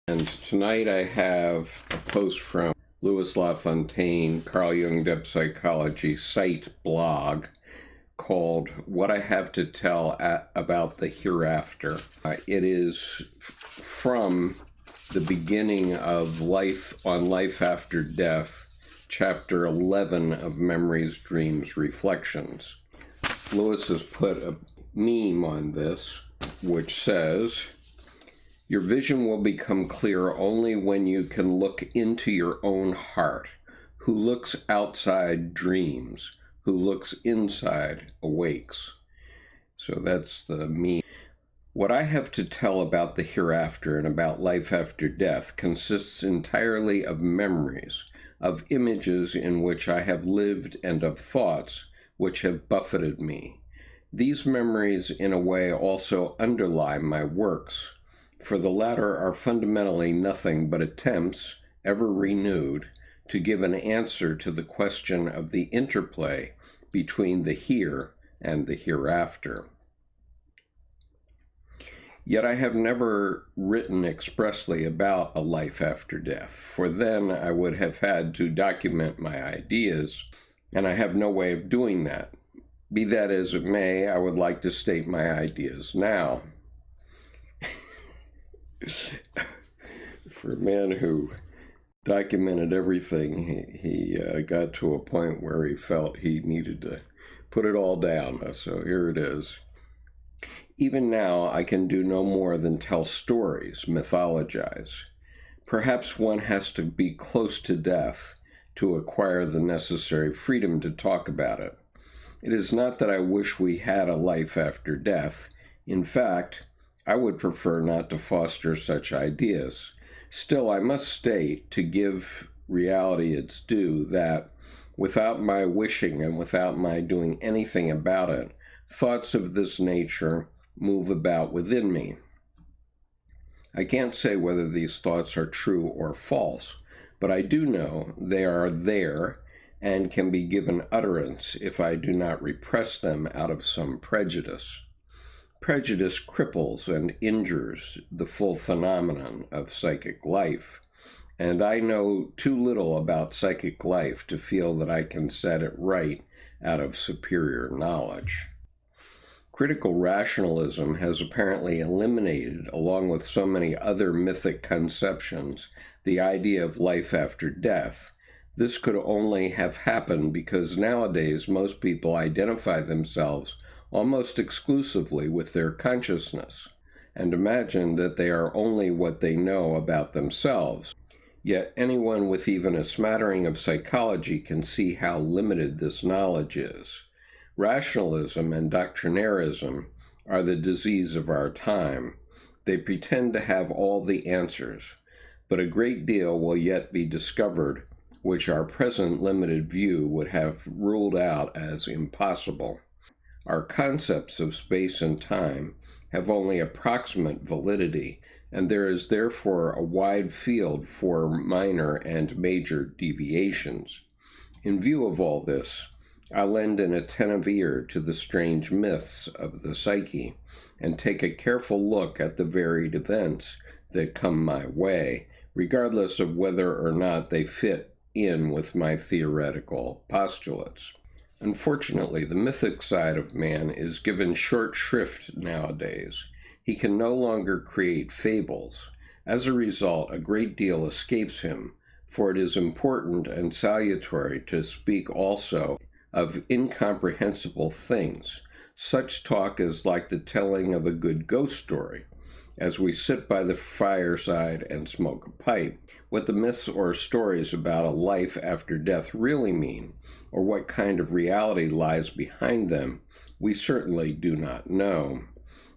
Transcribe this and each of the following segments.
And tonight I have a post from Louis Lafontaine, Carl Jung, Depth Psychology, Site.blog, called What I Have to Tell About the Hereafter. It is from the beginning of Life After Death, Chapter 11 of Memories, Dreams, Reflections. Louis has put a meme on this, which says, "Your vision will become clear only when you can look into your own heart. Who looks outside dreams. Who looks inside awakes." So that's the meme. What I have to tell about the hereafter and about life after death consists entirely of memories, of images in which I have lived and of thoughts which have buffeted me. These memories, in a way, also underlie my works, for the latter are fundamentally nothing but attempts, ever renewed, to give an answer to the question of the interplay between the here and the hereafter. Yet I have never written expressly about a life after death, for then I would have had to document my ideas, and I have no way of doing that. Be that as it may, I would like to state my ideas now. For a man who documented everything, he got to a point where he felt he needed to put it all down. So here it is. Even now, I can do no more than tell stories, mythologize. Perhaps one has to be close to death to acquire the necessary freedom to talk about it. It is not that I wish we had a life after death. In fact, I would prefer not to foster such ideas. Still, I must state, to give reality its due, that without my wishing and without my doing anything about it, thoughts of this nature move about within me. I can't say whether these thoughts are true or false, but I do know they are there and can be given utterance if I do not repress them out of some prejudice. Prejudice cripples and injures the full phenomenon of psychic life, and I know too little about psychic life to feel that I can set it right out of superior knowledge. Critical rationalism has apparently eliminated, along with so many other mythic conceptions, the idea of life after death. This could only have happened because nowadays most people identify themselves almost exclusively with their consciousness, and imagine that they are only what they know about themselves. Yet anyone with even a smattering of psychology can see how limited this knowledge is. Rationalism and doctrinarism are the disease of our time. They pretend to have all the answers, but a great deal will yet be discovered which our present limited view would have ruled out as impossible. Our concepts of space and time have only approximate validity, and there is therefore a wide field for minor and major deviations. In view of all this, I lend an attentive ear to the strange myths of the psyche, and take a careful look at the varied events that come my way, regardless of whether or not they fit in with my theoretical postulates. Unfortunately, the mythic side of man is given short shrift nowadays. He can no longer create fables. As a result, a great deal escapes him, for it is important and salutary to speak also of incomprehensible things. Such talk is like the telling of a good ghost story, as we sit by the fireside and smoke a pipe. What the myths or stories about a life after death really mean, or what kind of reality lies behind them, we certainly do not know.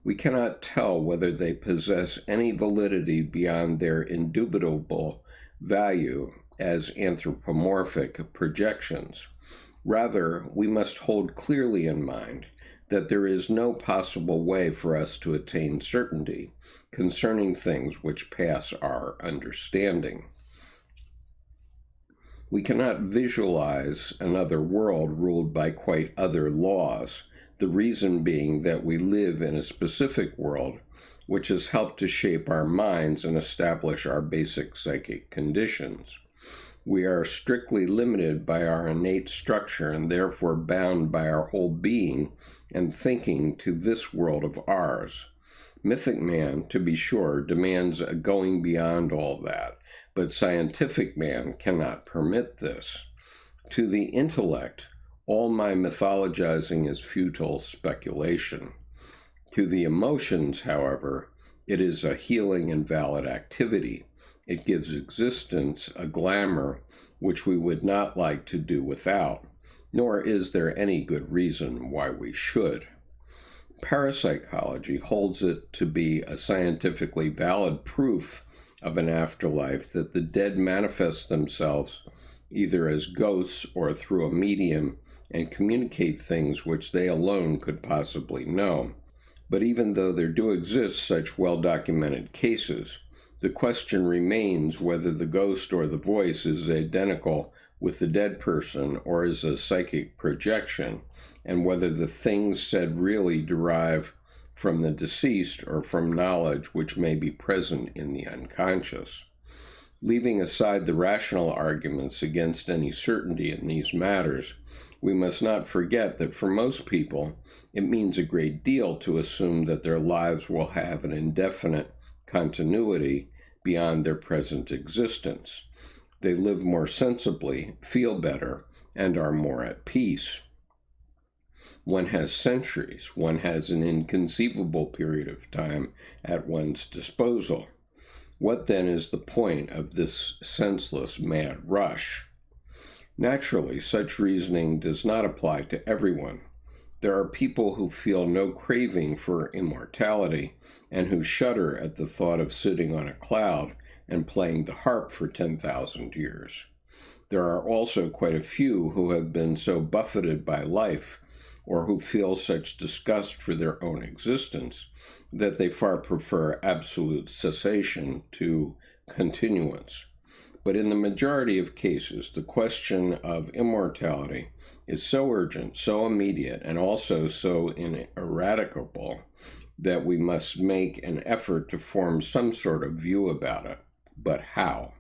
We cannot tell whether they possess any validity beyond their indubitable value as anthropomorphic projections. Rather, we must hold clearly in mind that there is no possible way for us to attain certainty concerning things which pass our understanding. We cannot visualize another world ruled by quite other laws, the reason being that we live in a specific world which has helped to shape our minds and establish our basic psychic conditions. We are strictly limited by our innate structure and therefore bound by our whole being and thinking to this world of ours. Mythic man, to be sure, demands a going beyond all that, but scientific man cannot permit this. To the intellect, all my mythologizing is futile speculation. To the emotions, however, it is a healing and valid activity. It gives existence a glamour which we would not like to do without, nor is there any good reason why we should. Parapsychology holds it to be a scientifically valid proof of an afterlife that the dead manifest themselves either as ghosts or through a medium and communicate things which they alone could possibly know. But even though there do exist such well-documented cases, the question remains whether the ghost or the voice is identical with the dead person or is a psychic projection, and whether the things said really derive from the deceased or from knowledge which may be present in the unconscious. Leaving aside the rational arguments against any certainty in these matters, we must not forget that for most people, it means a great deal to assume that their lives will have an indefinite continuity beyond their present existence. They live more sensibly, feel better, and are more at peace. One has centuries, one has an inconceivable period of time at one's disposal. What then is the point of this senseless mad rush? Naturally, such reasoning does not apply to everyone. There are people who feel no craving for immortality and who shudder at the thought of sitting on a cloud and playing the harp for 10,000 years. There are also quite a few who have been so buffeted by life or who feel such disgust for their own existence that they far prefer absolute cessation to continuance. But in the majority of cases, the question of immortality is so urgent, so immediate, and also so ineradicable that we must make an effort to form some sort of view about it. But how?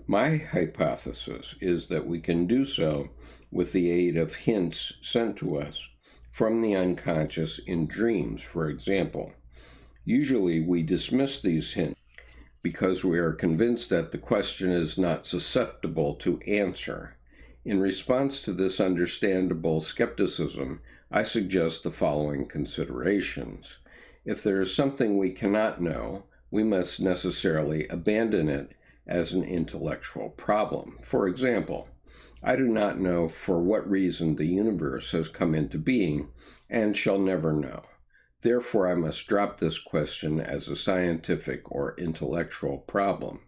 My hypothesis is that we can do so with the aid of hints sent to us from the unconscious in dreams, for example. Usually we dismiss these hints because we are convinced that the question is not susceptible to answer. In response to this understandable skepticism, I suggest the following considerations. If there is something we cannot know, we must necessarily abandon it as an intellectual problem. For example, I do not know for what reason the universe has come into being and shall never know. Therefore, I must drop this question as a scientific or intellectual problem.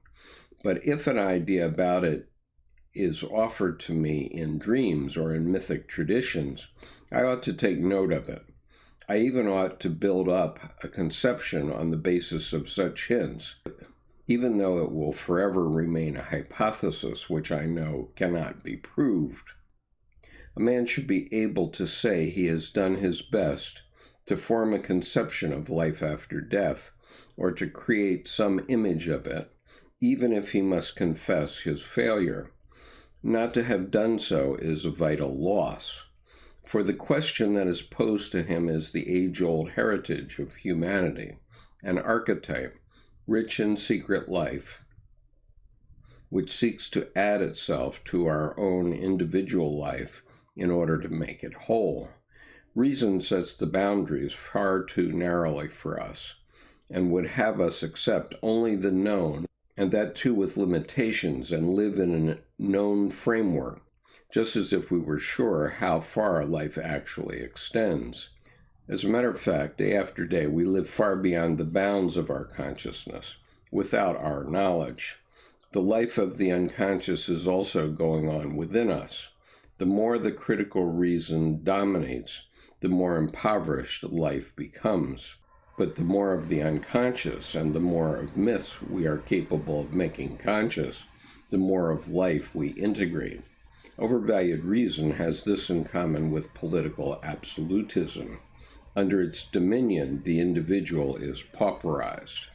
But if an idea about it is offered to me in dreams or in mythic traditions, I ought to take note of it. I even ought to build up a conception on the basis of such hints, even though it will forever remain a hypothesis which I know cannot be proved. A man should be able to say he has done his best to form a conception of life after death, or to create some image of it, even if he must confess his failure. Not to have done so is a vital loss, for the question that is posed to him is the age-old heritage of humanity, an archetype, rich in secret life, which seeks to add itself to our own individual life in order to make it whole. Reason sets the boundaries far too narrowly for us, and would have us accept only the known, and that too with limitations, and live in a known framework, just as if we were sure how far life actually extends. As a matter of fact, day after day, we live far beyond the bounds of our consciousness, without our knowledge. The life of the unconscious is also going on within us. The more the critical reason dominates, the more impoverished life becomes. But the more of the unconscious and the more of myths we are capable of making conscious, the more of life we integrate. Overvalued reason has this in common with political absolutism. Under its dominion, the individual is pauperized.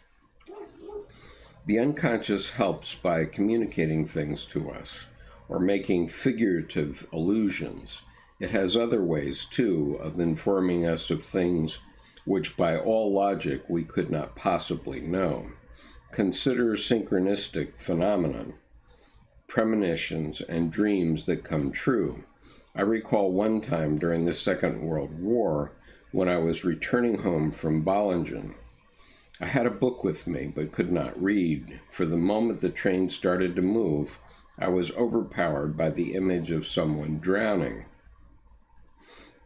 The unconscious helps by communicating things to us, or making figurative allusions. It has other ways, too, of informing us of things which by all logic we could not possibly know. Consider synchronistic phenomenon, premonitions, and dreams that come true. I recall one time during the Second World War when I was returning home from Bollingen. I had a book with me but could not read. For the moment the train started to move, I was overpowered by the image of someone drowning.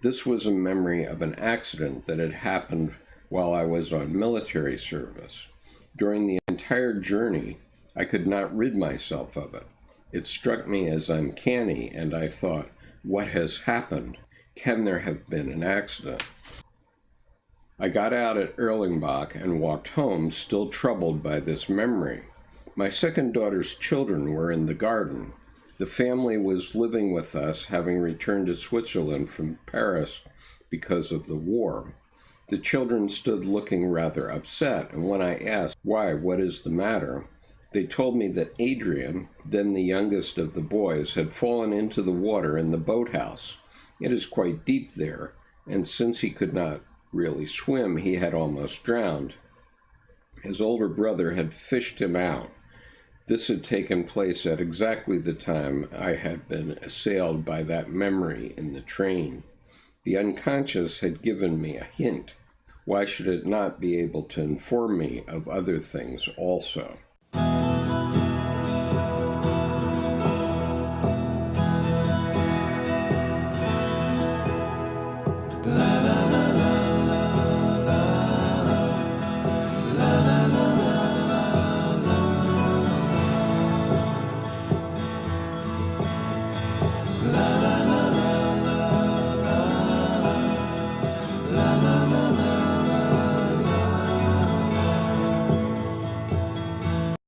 This was a memory of an accident that had happened while I was on military service. During the entire journey, I could not rid myself of it. It struck me as uncanny, and I thought, what has happened? Can there have been an accident? I got out at Erlenbach and walked home, still troubled by this memory. My second daughter's children were in the garden. The family was living with us, having returned to Switzerland from Paris because of the war. The children stood looking rather upset, and when I asked, "Why, what is the matter?" they told me that Adrian, then the youngest of the boys, had fallen into the water in the boathouse. It is quite deep there, and since he could not really swim, he had almost drowned. His older brother had fished him out. This had taken place at exactly the time I had been assailed by that memory in the train. The unconscious had given me a hint. Why should it not be able to inform me of other things also?